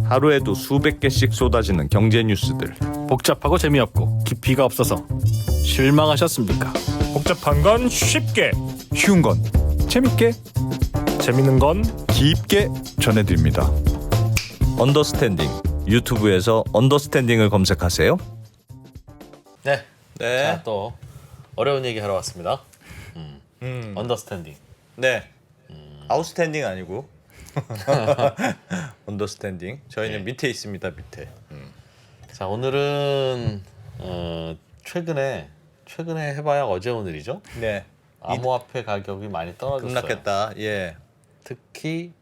하루에도 수백 개씩 쏟아지는 경제 뉴스들. 복잡하고 재미없고 깊이가 없어서 실망하셨습니까? 복잡한 건 쉽게, 쉬운 건 재밌게, 재밌는 건 깊게 전해드립니다. 언더스탠딩. 유튜브에서 언더스탠딩을 검색하세요. 네. 네. 자, 또 어려운 얘기 하러 왔습니다. 언더스탠딩. 네. 아웃스탠딩 아니고 언더스탠딩. 저희는 네. 밑에 있습니다. 밑에. 자, 오늘은 최근에 해봐야 어제 오늘이죠. 네. 암호화폐 가격이 많이 떨어졌어요. 급락했다. 예. 특히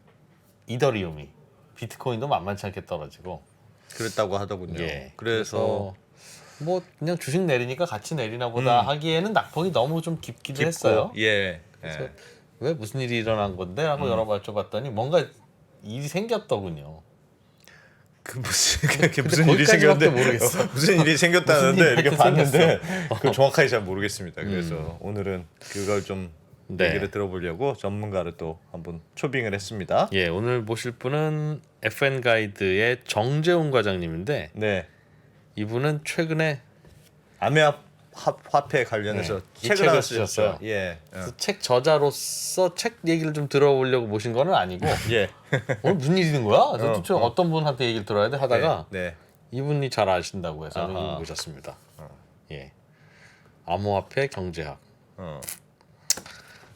이더리움이, 비트코인도 만만치 않게 떨어지고. 그랬다고 하더군요. 예. 그래서 뭐 그냥 주식 내리니까 같이 내리나 보다 하기에는 낙폭이 너무 좀 깊기도 했어요. 예. 그래서 예. 왜 무슨 일이 일어난 건데 하고 여러 번 여쭤봤더니 뭔가 일이 생겼더군요. 그게 무슨 일이 거기까지밖에 생겼는데 모르겠어. 무슨 일이 생겼다는데 무슨 일이 이렇게 봤는데 생겼어. 그 정확하게 잘 모르겠습니다. 그래서 오늘은 그걸 좀 네. 얘기를 들어보려고 전문가를 또 한번 초빙을 했습니다. 예, 오늘 모실 분은 FN 가이드의 정재훈 과장님인데 네. 이분은 최근에 화폐 관련해서 네, 이 책을 책을 하나 쓰셨어요. 쓰셨어요. 예. 그 책 저자로서 책 얘기를 좀 들어보려고 모신 거는 아니고 예. 오늘 무슨 일이 있는 거야? 도대체 어떤 분한테 얘기를 들어야 돼 하다가 네. 이분이 잘 아신다고 해서 아하. 이분 모셨습니다. 예, 암호화폐 경제학. 어.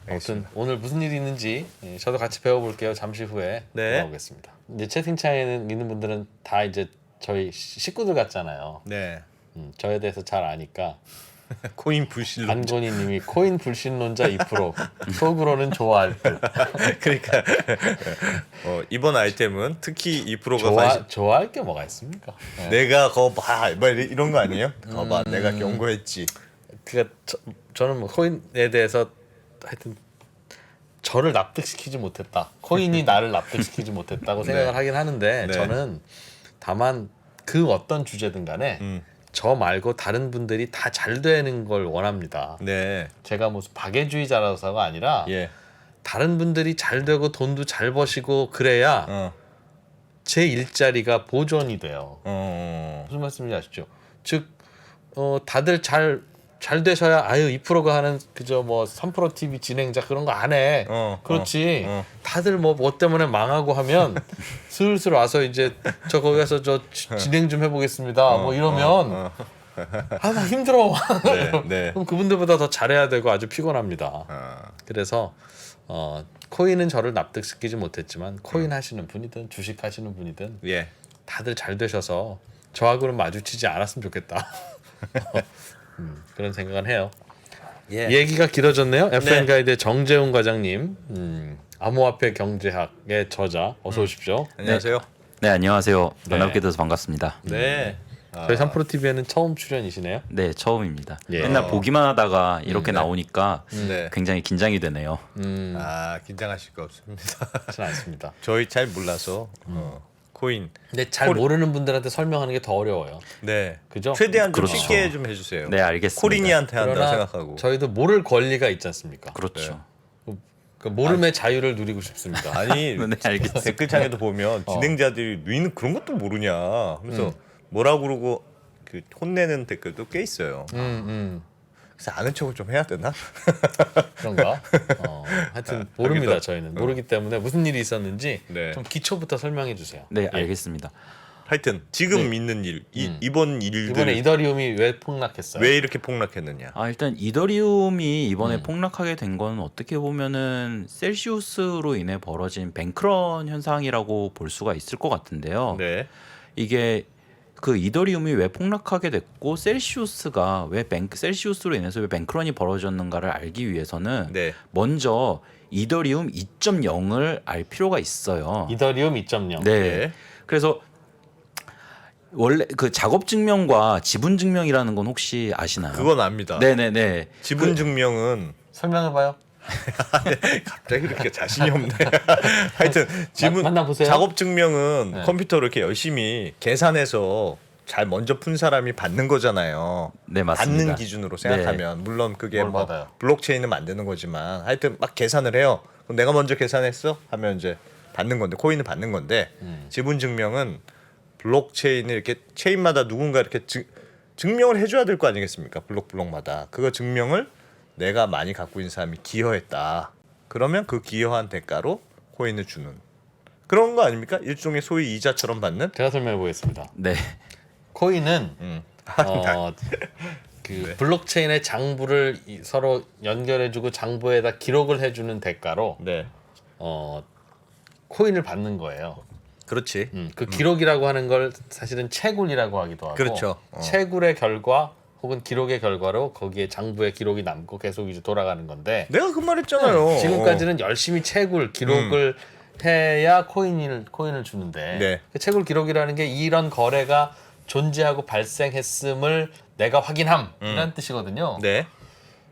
아무튼 오늘 무슨 일이 있는지 저도 같이 배워볼게요. 잠시 후에 네. 돌아오겠습니다. 이제 채팅창에 있는 분들은 다 이제 저희 식구들 같잖아요. 네. 저에 대해서 잘 아니까 코인 불실로. 안건희님이 코인 불신론자 2% 속으로는 좋아할 듯. 그러니까 이번 아이템은 특히 2%가 좋아할 게 뭐가 있습니까? 네. 내가 거봐 뭐 이런 거 아니에요? 거봐 내가 경고했지. 그러니까 저는 뭐 코인에 대해서 하여튼 저를 납득시키지 못했다. 코인이 나를 납득시키지 못했다고 생각을 하긴 하는데 네. 저는 다만 그 어떤 주제든 간에 저 말고 다른 분들이 다 잘 되는 걸 원합니다. 네. 제가 무슨 박애주의자라서가 아니라 예. 다른 분들이 잘 되고 돈도 잘 버시고 그래야 제 일자리가 보존이 돼요. 무슨 말씀인지 아시죠? 즉 다들 잘 되셔야 아유 2%가 하는 그저 뭐 3% TV 진행자 그런 거 안 해. 그렇지. 다들 뭐 때문에 망하고 하면 슬슬 와서 이제 저 거기 가서 저 진행 좀 해보겠습니다. 뭐 이러면 아 나 힘들어. 네. 그럼 그분들보다 더 잘해야 되고 아주 피곤합니다. 그래서 코인은 저를 납득시키지 못했지만 코인 하시는 분이든 주식 하시는 분이든 예. 다들 잘 되셔서 저하고는 마주치지 않았으면 좋겠다. 그런 생각은 해요. 예. 얘기가 길어졌네요. FN 네. 가이드의 정재훈 과장님, 암호화폐 경제학의 저자, 어서 오십시오. 안녕하세요. 네, 안녕하세요. 네. 만나뵙게 돼서 반갑습니다. 네. 저희 3프로 TV에는 처음 출연이시네요. 네, 처음입니다. 예. 맨날 보기만 하다가 이렇게 나오니까 네. 굉장히 긴장이 되네요. 긴장하실 거 없습니다. 그렇진 않습니다. 저희 잘 몰라서 코인. 근데 잘 모르는 분들한테 설명하는 게 더 어려워요. 네. 그죠? 최대한 좀 그렇죠. 쉽게 좀 해주세요. 네, 알겠습니다. 코린이한테 한다 그러나 생각하고. 저희도 모를 권리가 있지 않습니까? 그렇죠. 그 모름의 자유를 누리고 싶습니다. 아니 네, 알겠습니다. 댓글창에도 보면 진행자들이 너희는 그런 것도 모르냐 하면서 뭐라고 그러고 그 혼내는 댓글도 꽤 있어요. 그래서 아는 척을 좀 해야 되나? 그런가? 하여튼 모릅니다. 저희는 모르기 때문에 무슨 일이 있었는지 네. 좀 기초부터 설명해 주세요. 네, 예. 알겠습니다. 하여튼 지금 있는 일, 이번 일들 이번에 이더리움이 왜 폭락했어요? 왜 이렇게 폭락했느냐? 일단 이더리움이 이번에 폭락하게 된 건 어떻게 보면은 셀시우스로 인해 벌어진 뱅크런 현상이라고 볼 수가 있을 것 같은데요. 네. 이게 그 이더리움이 왜 폭락하게 됐고 셀시우스가 왜 셀시우스로 인해서 왜 뱅크런이 벌어졌는가를 알기 위해서는 네. 먼저 이더리움 2.0을 알 필요가 있어요. 이더리움 2.0. 네. 네. 그래서 원래 그 작업 증명과 지분 증명이라는 건 혹시 아시나요? 그건 압니다. 네네네. 지분 증명은 설명해 봐요. 갑자기 그렇게 자신이 없네. 하여튼 지분 만나보세요. 작업 증명은 네. 컴퓨터로 이렇게 열심히 계산해서 잘 먼저 푼 사람이 받는 거잖아요. 네, 맞습니다. 받는 기준으로 생각하면 물론 그게 뭘 뭐 받아요? 블록체인은 만드는 거지만 하여튼 막 계산을 해요. 그럼 내가 먼저 계산했어 하면 이제 받는 건데 코인을 받는 건데 지분 증명은 블록체인을 이렇게 체인마다 누군가 이렇게 증명을 해줘야 될 거 아니겠습니까? 블록마다 그거 증명을 내가 많이 갖고 있는 사람이 기여했다. 그러면 그 기여한 대가로 코인을 주는 그런 거 아닙니까? 일종의 소위 이자처럼 받는. 제가 설명해 보겠습니다. 네. 코인은 그 블록체인의 장부를 서로 연결해주고 장부에다 기록을 해주는 대가로 네, 코인을 받는 거예요. 그렇지. 그 기록이라고 하는 걸 사실은 채굴이라고 하기도 하고, 그렇죠. 채굴의 결과 혹은 기록의 결과로 거기에 장부에 기록이 남고 계속 이제 돌아가는 건데 내가 그 말했잖아요. 지금까지는 열심히 채굴 기록을 해야 코인을 주는데 네. 그 채굴 기록이라는 게 이런 거래가 존재하고 발생했음을 내가 확인함 이런 뜻이거든요. 네,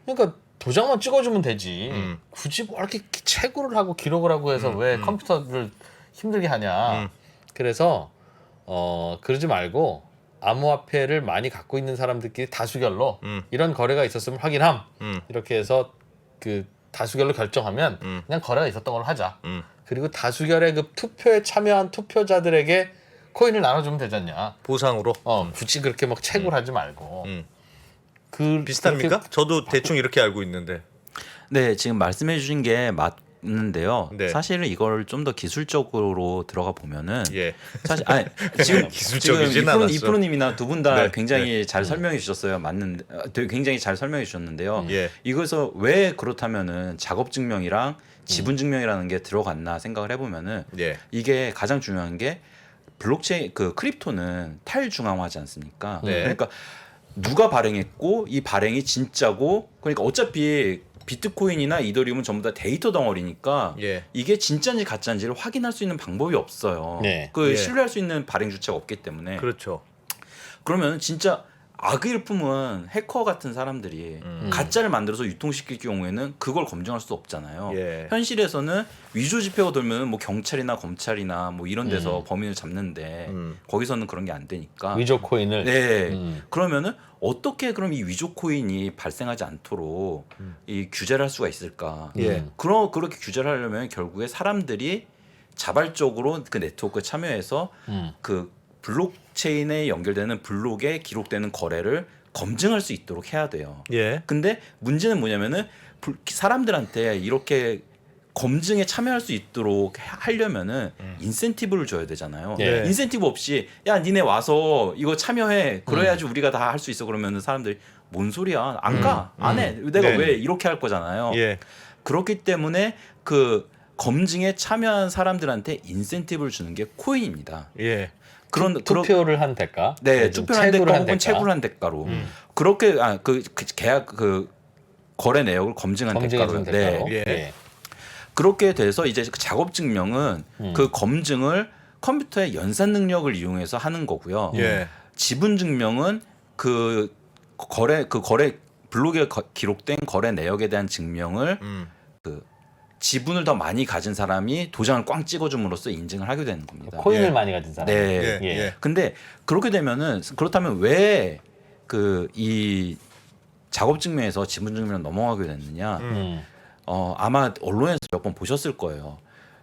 그러니까 도장만 찍어주면 되지. 굳이 뭐 이렇게 채굴을 하고 기록을 하고 해서 왜 컴퓨터를 힘들게 하냐. 그래서 그러지 말고 암호화폐를 많이 갖고 있는 사람들끼리 다수결로 이런 거래가 있었으면 확인함. 이렇게 해서 그 다수결로 결정하면 그냥 거래가 있었던 걸로 하자. 그리고 다수결의 그 투표에 참여한 투표자들에게 코인을 나눠주면 되지 않냐. 보상으로. 굳이 그렇게 막 채굴하지 말고. 비슷합니까? 그렇게 저도 대충 이렇게 알고 있는데. 네, 지금 말씀해 주신 게 맞는데요. 네. 사실은 이걸 좀 더 기술적으로 들어가 보면은 예. 사실 지금 기술적이진 않았어. 이프로님이나 두 분 다 네, 굉장히 잘 설명해 주셨어요. 맞는데 굉장히 잘 설명해 주셨는데요. 예. 이것서 왜 그렇다면은 작업 증명이랑 지분 증명이라는 게 들어갔나 생각을 해보면은 예. 이게 가장 중요한 게 블록체인 그 크립토는 탈중앙화하지 않습니까? 네. 그러니까 누가 발행했고 이 발행이 진짜고 그러니까 어차피 비트코인이나 이더리움은 전부 다 데이터 덩어리니까 예. 이게 진짜인지 가짜인지를 확인할 수 있는 방법이 없어요. 네. 그 예. 신뢰할 수 있는 발행 주체가 없기 때문에 그렇죠. 그러면 진짜 악의 일품은 해커 같은 사람들이 가짜를 만들어서 유통시킬 경우에는 그걸 검증할 수 없잖아요. 예. 현실에서는 위조 지폐가 돌면 뭐 경찰이나 검찰이나 뭐 이런 데서 범인을 잡는데 거기서는 그런 게 안 되니까. 위조 코인을 네. 그러면은 어떻게 그럼 이 위조 코인이 발생하지 않도록 이 규제를 할 수가 있을까? 예. 그렇게 규제를 하려면 결국에 사람들이 자발적으로 그 네트워크에 참여해서 그 블록체인에 연결되는 블록에 기록되는 거래를 검증할 수 있도록 해야 돼요. 예. 근데 문제는 뭐냐면은 사람들한테 이렇게 검증에 참여할 수 있도록 하려면은 인센티브를 줘야 되잖아요. 예. 인센티브 없이 야 니네 와서 이거 참여해 그래야지 우리가 다 할 수 있어 그러면은 사람들이 뭔 소리야 안 가 안 해 내가 네. 왜 이렇게 할 거잖아요. 예. 그렇기 때문에 그 검증에 참여한 사람들한테 인센티브를 주는 게 코인입니다. 예. 투표를 한 대가. 네, 투표를 한 대가 혹은 대가. 채굴을 한 대가로 그렇게 그 계약 그 거래 내역을 검증한 대가로. 검증해준 대가로. 예. 예. 그렇게 돼서 이제 그 작업 증명은 그 검증을 컴퓨터의 연산 능력을 이용해서 하는 거고요. 예. 지분 증명은 그 거래 블록에 기록된 거래 내역에 대한 증명을 그 지분을 더 많이 가진 사람이 도장을 꽝 찍어줌으로써 인증을 하게 되는 겁니다. 코인을 예. 많이 가진 사람. 네. 예. 예. 근데 그렇게 되면은 그렇다면 왜 그 이 작업 증명에서 지분 증명으로 넘어가게 됐느냐? 아마 언론에서 몇 번 보셨을 거예요.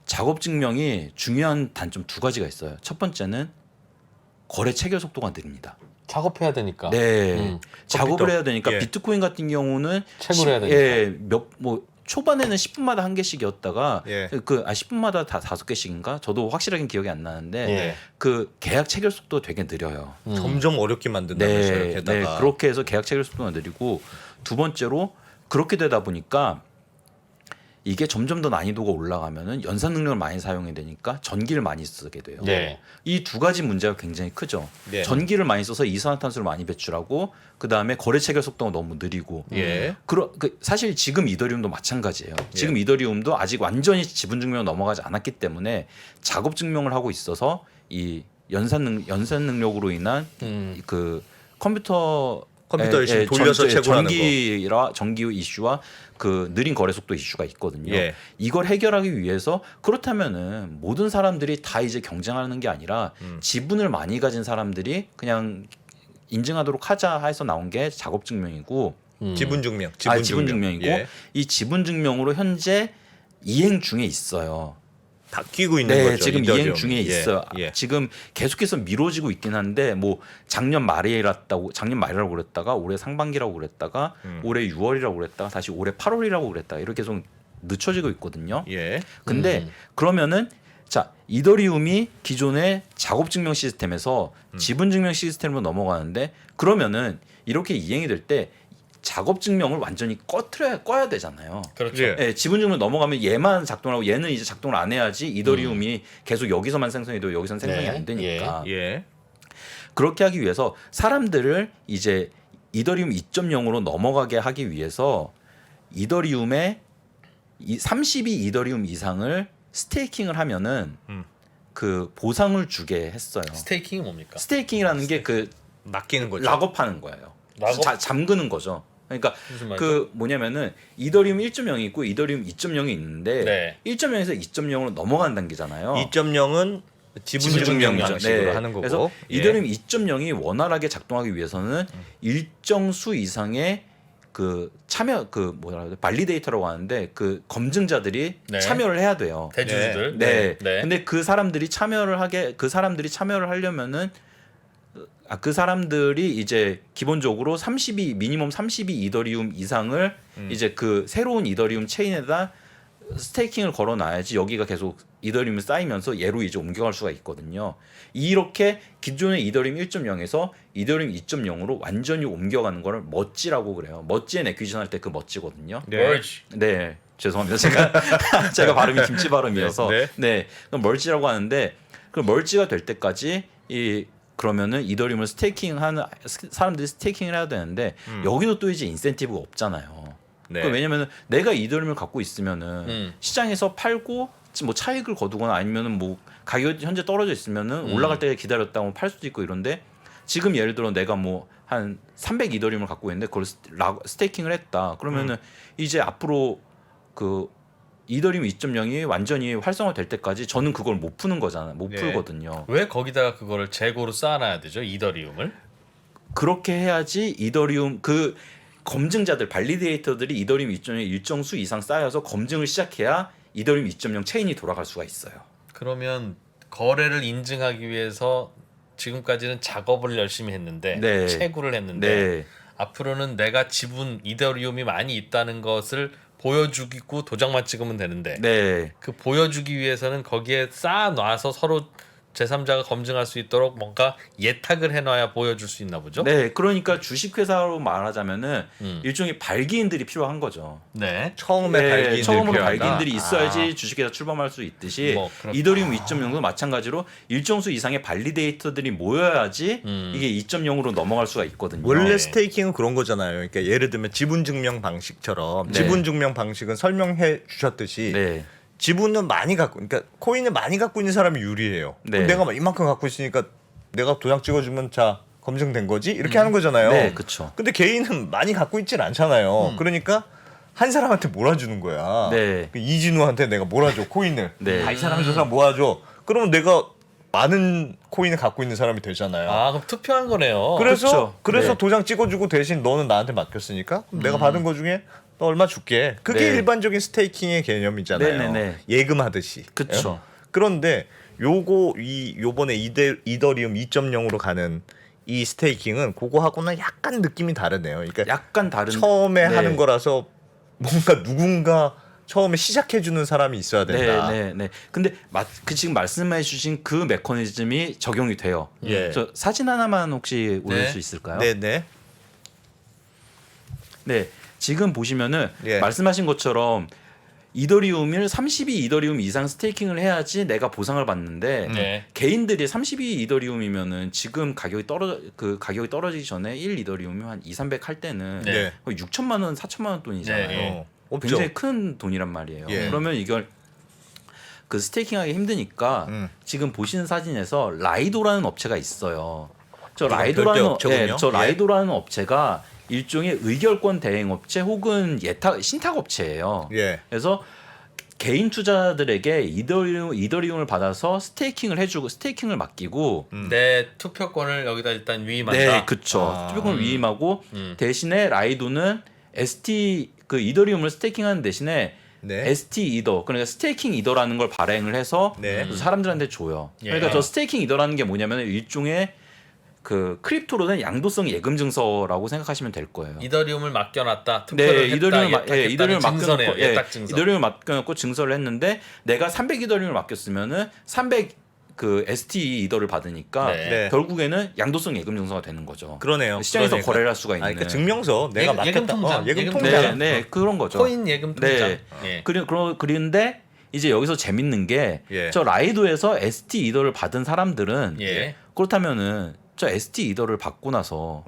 작업 증명이 중요한 단점 두 가지가 있어요. 첫 번째는 거래 체결 속도가 느립니다. 작업해야 되니까. 네, 작업을 해야 되니까 예. 비트코인 같은 경우는 채굴해야 되니까. 예, 초반에는 10분마다 한 개씩이었다가 예. 10분마다 다 5개씩인가? 저도 확실하게 기억이 안 나는데 예. 그 계약 체결 속도 되게 느려요. 점점 어렵게 만든다면서요. 네, 게다가. 그렇게 해서 계약 체결 속도가 느리고 두 번째로 그렇게 되다 보니까 이게 점점 더 난이도가 올라가면은 연산 능력을 많이 사용해야 되니까 전기를 많이 쓰게 돼요. 네. 이 두 가지 문제가 굉장히 크죠. 예. 전기를 많이 써서 이산화탄소를 많이 배출하고 그 다음에 거래 체결 속도가 너무 느리고. 예. 사실 지금 이더리움도 마찬가지예요. 지금 이더리움도 아직 완전히 지분 증명 넘어가지 않았기 때문에 작업 증명을 하고 있어서 이 연산 능력으로 인한 그 컴퓨터 열심히 돌려서 채굴하는 전기 이슈와 그 느린 거래 속도 이슈가 있거든요. 예. 이걸 해결하기 위해서 그렇다면은 모든 사람들이 다 이제 경쟁하는 게 아니라 지분을 많이 가진 사람들이 그냥 인증하도록 하자 해서 나온 게 작업 증명이고 지분 증명. 지분 증명이고 예. 이 지분 증명으로 현재 이행 중에 있어요. 바뀌고 있는 네, 거죠. 지금 이더리움이. 이행 중에 있어요. 예. 지금 계속해서 미뤄지고 있긴 한데 뭐 작년 말이라고 그랬다가 올해 상반기라고 그랬다가 올해 6월이라고 그랬다가 다시 올해 8월이라고 그랬다가 이렇게 계속 늦춰지고 있거든요. 예. 근데 그러면은 자 이더리움이 기존의 작업 증명 시스템에서 지분 증명 시스템으로 넘어가는데 그러면은 이렇게 이행이 될 때 작업 증명을 완전히 꺼야 되잖아요. 그렇죠. 예. 예, 지분 증명 넘어가면 얘만 작동하고 얘는 이제 작동을 안 해야지 이더리움이 계속 여기서만 생성이 되고 여기서는 생성이 네. 안 되니까 예. 그렇게 하기 위해서 사람들을 이제 이더리움 2.0으로 넘어가게 하기 위해서 이더리움의 32 이더리움 이상을 스테이킹을 하면은 그 보상을 주게 했어요. 스테이킹이 뭡니까? 스테이킹이라는 게 그 맡기는 거죠. 락업하는 거예요. 락업? 잠그는 거죠. 그러니까 무슨 말이죠? 그 뭐냐면은 이더리움 1.0이 있고 이더리움 2.0이 있는데 네. 1.0에서 2.0으로 넘어가는 단계잖아요. 2.0은 지분 증명 증명. 방식으로 네. 하는 거고. 그래서 예. 이더리움 2.0이 원활하게 작동하기 위해서는 일정 수 이상의 그 참여 그 뭐라 그래 발리데이터라고 하는데 그 검증자들이 네. 참여를 해야 돼요. 대주주들. 네. 네. 근데 그 사람들이 참여를 하려면은 그 사람들이 이제 기본적으로 미니멈 32 이더리움 이상을 이제 그 새로운 이더리움 체인에다 스테이킹을 걸어놔야지 여기가 계속 이더리움이 쌓이면서 얘로 이제 옮겨갈 수가 있거든요. 이렇게 기존의 이더리움 1.0에서 이더리움 2.0으로 완전히 옮겨가는 거를 머지라고 그래요. 머지앤 액퀴지션 할 때 그 머지거든요. 멀지. 네, 죄송합니다. 제가 발음이 김치 발음이어서 네, 그럼 멀지라고 하는데 그 멀지가 될 때까지 그러면은 이더리움을 스테이킹하는 사람들이 스테이킹을 해야 되는데 여기도 또 이제 인센티브가 없잖아요. 네. 왜냐면은 내가 이더리움을 갖고 있으면은 시장에서 팔고 뭐 차익을 거두거나 아니면은 뭐 가격이 현재 떨어져 있으면은 올라갈 때 기다렸다가 팔 수도 있고 이런데 지금 예를 들어 내가 뭐 한 300 이더리움을 갖고 있는데 그걸 스테이킹을 했다. 그러면은 이제 앞으로 그 이더리움 2.0이 완전히 활성화될 때까지 저는 그걸 못 푸는 거잖아요. 못 네. 풀거든요. 왜 거기다가 그거를 재고로 쌓아놔야 되죠? 이더리움을? 그렇게 해야지 이더리움 그 검증자들 발리데이터들이 이더리움 2.0에 일정 수 이상 쌓여서 검증을 시작해야 이더리움 2.0 체인이 돌아갈 수가 있어요. 그러면 거래를 인증하기 위해서 지금까지는 작업을 열심히 했는데 네. 채굴을 했는데 네. 앞으로는 내가 지분 이더리움이 많이 있다는 것을 보여주고 도장만 찍으면 되는데 네. 그 보여주기 위해서는 거기에 쌓아놔서 서로 제3자가 검증할 수 있도록 뭔가 예탁을 해놔야 보여줄 수 있나 보죠? 네. 그러니까 주식회사로 말하자면은 일종의 발기인들이 필요한 거죠. 네. 처음에 네, 발기인들이 처음으로 필요하다. 발기인들이 있어야지 주식회사 출범할 수 있듯이 뭐, 그렇다. 이더리움 2.0도 마찬가지로 일정 수 이상의 발리데이터들이 모여야지 이게 2.0으로 넘어갈 수가 있거든요. 원래 스테이킹은 그런 거잖아요. 그러니까 예를 들면 지분 증명 방식처럼 네. 지분 증명 방식은 설명해 주셨듯이 네. 지분은 많이 갖고, 그러니까 코인을 많이 갖고 있는 사람이 유리해요. 네. 그럼 내가 막 이만큼 갖고 있으니까 내가 도장 찍어주면 자 검증된 거지 이렇게 하는 거잖아요. 네, 그렇죠. 근데 개인은 많이 갖고 있진 않잖아요. 그러니까 한 사람한테 몰아주는 거야. 네. 그 이진우한테 내가 몰아줘 코인을. 네. 이 사람 저 사람 모아줘. 그러면 내가 많은 코인을 갖고 있는 사람이 되잖아요. 아 그럼 투표한 거네요. 그래서 그렇죠. 네. 도장 찍어주고 대신 너는 나한테 맡겼으니까 그럼 내가 받은 거 중에 너 얼마 줄게. 그게 네. 일반적인 스테이킹의 개념이잖아요. 네네네. 예금하듯이. 그쵸. 그런데 요번에 이더리움 2.0으로 가는 이 스테이킹은 그거하고는 약간 느낌이 다르네요. 그러니까 약간 다른 처음에 네. 하는 거라서 뭔가 누군가 처음에 시작해 주는 사람이 있어야 된다. 네, 네, 네. 근데 지금 말씀해 주신 그 메커니즘이 적용이 돼요. 예. 저 사진 하나만 혹시 올릴 네. 수 있을까요? 네, 네. 네. 지금 보시면은 예. 말씀하신 것처럼 이더리움을 32 이더리움 이상 스테이킹을 해야지 내가 보상을 받는데 네. 개인들이 32 이더리움이면은 지금 가격이 떨어지기 전에 1 이더리움이 한 2,300 할 때는 네. 거의 6천만 원, 4천만 원 돈이잖아요. 네. 없죠. 굉장히 큰 돈이란 말이에요. 예. 그러면 이걸 그 스테이킹하기 힘드니까 지금 보시는 사진에서 라이도라는 업체가 있어요. 저 별도의 라이도라는 업체군요. 저 예. 라이도라는 업체가 일종의 의결권 대행 업체 혹은 신탁 업체예요. 예. 그래서 개인 투자들에게 이더리움을 받아서 스테이킹을 맡기고 내 투표권을 여기다 일단 위임한다. 네, 그렇죠. 아. 투표권을 위임하고 대신에 라이도는 ST 그 이더리움을 스테이킹하는 대신에 네. ST 이더 그러니까 스테이킹 이더라는 걸 발행을 해서 네. 사람들한테 줘요. 예. 그러니까 저 스테이킹 이더라는 게 뭐냐면 일종의 그 크립토로는 양도성 예금 증서라고 생각하시면 될 거예요. 이더리움을 맡겨놨다. 투표를 했다. 이더리움을 증서네요. 맡겨놓고 예탁 증서. 이더리움을 맡겨놓고 증서를 했는데 내가 300 이더리움을 맡겼으면은 300 그 ST 이더를 받으니까 네. 네. 결국에는 양도성 예금 증서가 되는 거죠. 그러니까 시장에서 거래를 할 수가 있는. 그러니까 증명서 내가 맡겼다. 예금통장. 예금 예금통장. 통장. 네, 그런 거죠. 코인 예금 통장. 네. 예. 그런데 이제 여기서 재밌는 게 저 예. 라이도에서 ST 이더를 받은 사람들은 예. 그렇다면은 저 ST 이더를 받고 나서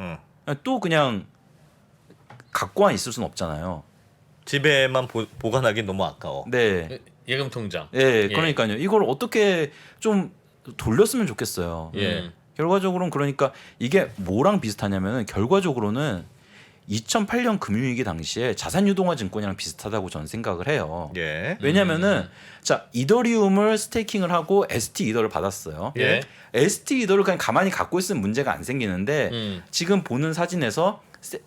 또 그냥 갖고만 있을 수는 없잖아요. 집에만 보관하기 너무 아까워. 네. 예금 통장. 예, 그러니까요. 이걸 어떻게 좀 돌렸으면 좋겠어요. 예. 결과적으로는 그러니까 이게 뭐랑 비슷하냐면은 결과적으로는 2008년 금융위기 당시에 자산유동화 증권이랑 비슷하다고 저는 생각을 해요. 예. 왜냐면은 자 이더리움을 스테이킹을 하고 ST 이더를 받았어요. 예. ST 이더를 그냥 가만히 갖고 있으면 문제가 안 생기는데 지금 보는 사진에서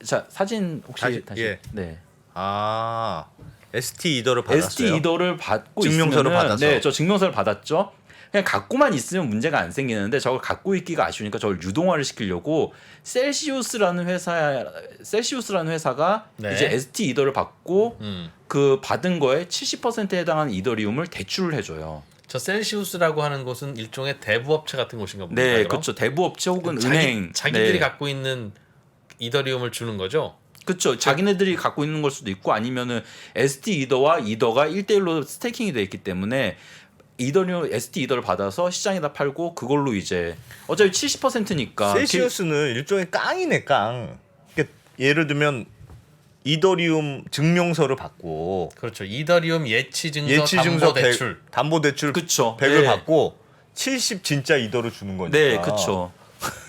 자 사진 혹시 다시 예. 네. 아 ST 이더를 받았어요. ST 이더를 받고 증명서를 있으면은 받아서. 네, 저 증명서를 받았죠. 그냥 갖고만 있으면 문제가 안 생기는데 저걸 갖고 있기가 아쉬우니까 저걸 유동화를 시키려고 셀시우스라는 회사가 네. 이제 ST 이더를 받고 그 받은 거에 70%에 해당하는 이더리움을 대출을 해줘요. 저 셀시우스라고 하는 곳은 일종의 대부업체 같은 곳인가 봅니다. 네, 그럼? 그렇죠. 대부업체 혹은 은행. 자기들이 네. 갖고 있는 이더리움을 주는 거죠. 그렇죠. 자기네들이 갖고 있는 걸 수도 있고 아니면은 ST 이더와 이더가 1대1로 스테이킹이 돼 있기 때문에 이더리움 ST 이더를 받아서 시장에다 팔고 그걸로 이제 어차피 70%니까 셀시우스는 일종의 깡이네 깡. 그러니까 예를 들면 이더리움 증명서를 받고 그렇죠. 이더리움 예치증서 예치증서 담보 대출. 담보 대출 그쵸. 100을 네. 받고 70 진짜 이더를 주는 거니까. 네, 그렇죠.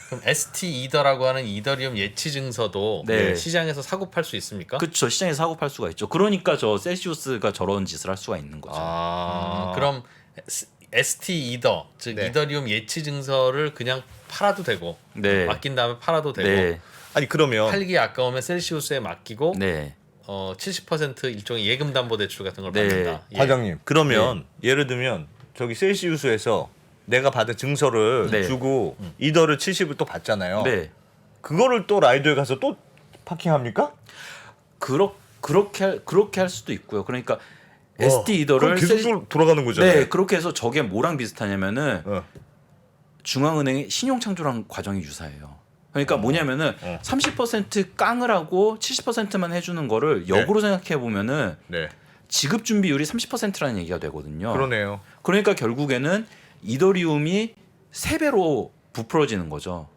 그럼 ST 이더라고 하는 이더리움 예치증서도 네. 시장에서 사고 팔 수 있습니까? 그렇죠. 시장에서 사고 팔 수가 있죠. 그러니까 저 셀시우스가 저런 짓을 할 수가 있는 거죠. 그럼 ST 이더 즉 네. 이더리움 예치증서를 그냥 팔아도 되고 네. 맡긴 다음에 팔아도 되고 네. 아니 그러면 팔기 아까우면 셀시우스에 맡기고 네. 70% 일종의 예금 담보 대출 같은 걸 네. 받는다. 예. 과장님 그러면 예를 들면 저기 셀시우스에서 내가 받은 증서를 네. 주고 이더를 70을 또 받잖아요. 네. 그거를 또 라이도에 가서 또 파킹합니까? 그렇게 할 수도 있고요. 그러니까 ST 이더를 계속 돌아가는 거잖아요. 네, 그렇게 해서 저게 뭐랑 비슷하냐면은 어. 중앙은행의 신용창조랑 과정이 유사해요. 그러니까 뭐냐면은 30% 깡을 하고 70%만 해주는 거를 역으로 생각해 보면은 네. 지급 준비율이 30%라는 얘기가 되거든요. 그러네요. 그러니까 결국에는 이더리움이 3배로 부풀어지는 거죠.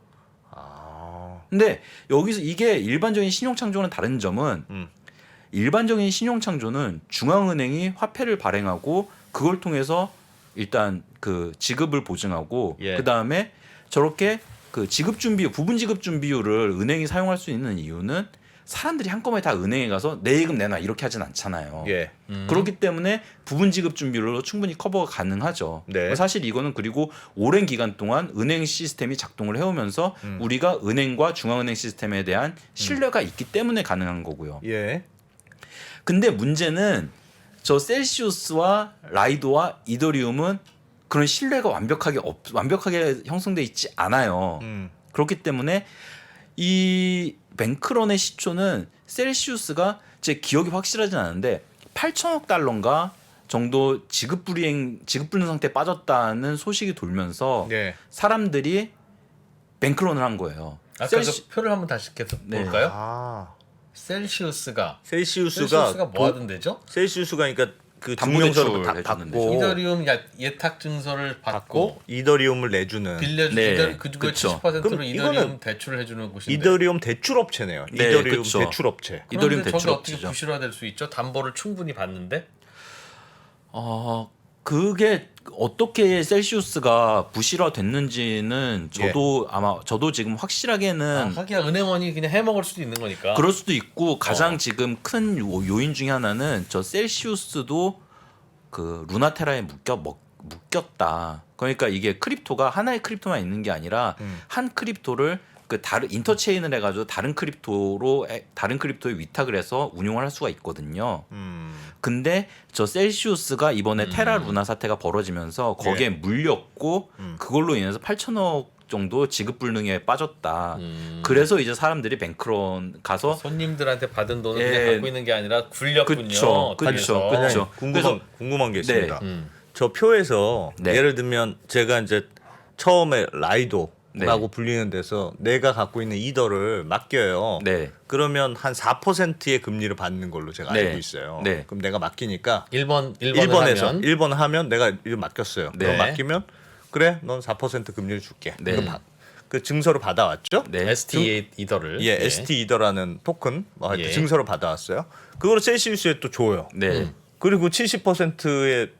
근데 여기서 이게 일반적인 신용창조는 다른 점은 일반적인 신용창조는 중앙은행이 화폐를 발행하고 그걸 통해서 일단 그 지급을 보증하고 예. 그 다음에 저렇게 그 지급 준비 부분 지급 준비율을 은행이 사용할 수 있는 이유는 사람들이 한꺼번에 다 은행에 가서 내 예금 내놔 이렇게 하진 않잖아요. 예. 그렇기 때문에 부분 지급 준비율로 충분히 커버가 가능하죠. 네. 사실 이거는 그리고 오랜 기간 동안 은행 시스템이 작동을 해오면서 우리가 은행과 중앙은행 시스템에 대한 신뢰가 있기 때문에 가능한 거고요. 예. 근데 문제는 저 셀시우스와 라이도와 이더리움은 그런 신뢰가 완벽하게 형성돼 있지 않아요. 그렇기 때문에 이 뱅크런의 시초는 셀시우스가 제 기억이 확실하진 않은데 8천억 달러인가 정도 지급 불능 상태에 빠졌다는 소식이 돌면서 네. 사람들이 뱅크런을 한 거예요. 아까 그 표를 한번 다시 계속 네. 볼까요? 아. 셀시우스가 셀시우스가 뭐 하던 데죠? 셀시우스가 그러니까 그 담보대출 증명서를 다 해주는 받고 이더리움 예탁 증서를 받고 이더리움을 내주는 네, 그 중에 그쵸. 70%로 그럼 이더리움 이거는 대출을 해주는 곳인데 이더리움 대출업체네요. 네, 이더리움 그쵸. 대출업체. 이더리움 그런데 저게 어떻게 대출업체죠. 부실화될 수 있죠? 담보를 충분히 받는데 그게 어떻게 셀시우스가 부실화됐는지는 저도 지금 확실하게는 하기야 은행원이 그냥 해먹을 수도 있는 거니까. 그럴 수도 있고 가장 지금 큰 요인 중에 하나는 저 셀시우스도 그 루나테라에 묶였다. 그러니까 이게 크립토가 하나의 크립토만 있는 게 아니라 한 크립토를 그 다른 인터체인을 해가지고 다른 크립토에 위탁을 해서 운용을 할 수가 있거든요. 근데 저 셀시우스가 이번에 테라 루나 사태가 벌어지면서 거기에 물렸고 그걸로 인해서 8천억 정도 지급 불능에 빠졌다. 그래서 이제 사람들이 뱅크런 가서 손님들한테 받은 돈을 예. 그냥 갖고 있는 게 아니라 굴렸군요. 그쵸, 뒤에서. 그쵸. 궁금한 게 있습니다. 네. 저 표에서 네. 예를 들면 제가 이제 처음에 라이도라고 네. 불리는 데서 내가 갖고 있는 이더를 맡겨요. 네. 그러면 한 4%의 금리를 받는 걸로 제가 네. 알고 있어요. 네. 그럼 내가 맡기니까 1번에서 1번 하면 내가 이거 맡겼어요. 네. 그럼 맡기면 그래, 넌 4% 금리를 줄게. 네. 그 증서를 받아왔죠. 네. ST 이더를 예, ST 이더라는 토큰 하여튼 예. 증서를 받아왔어요. 그거를 셀시우스에 또 줘요. 네. 그리고 70%의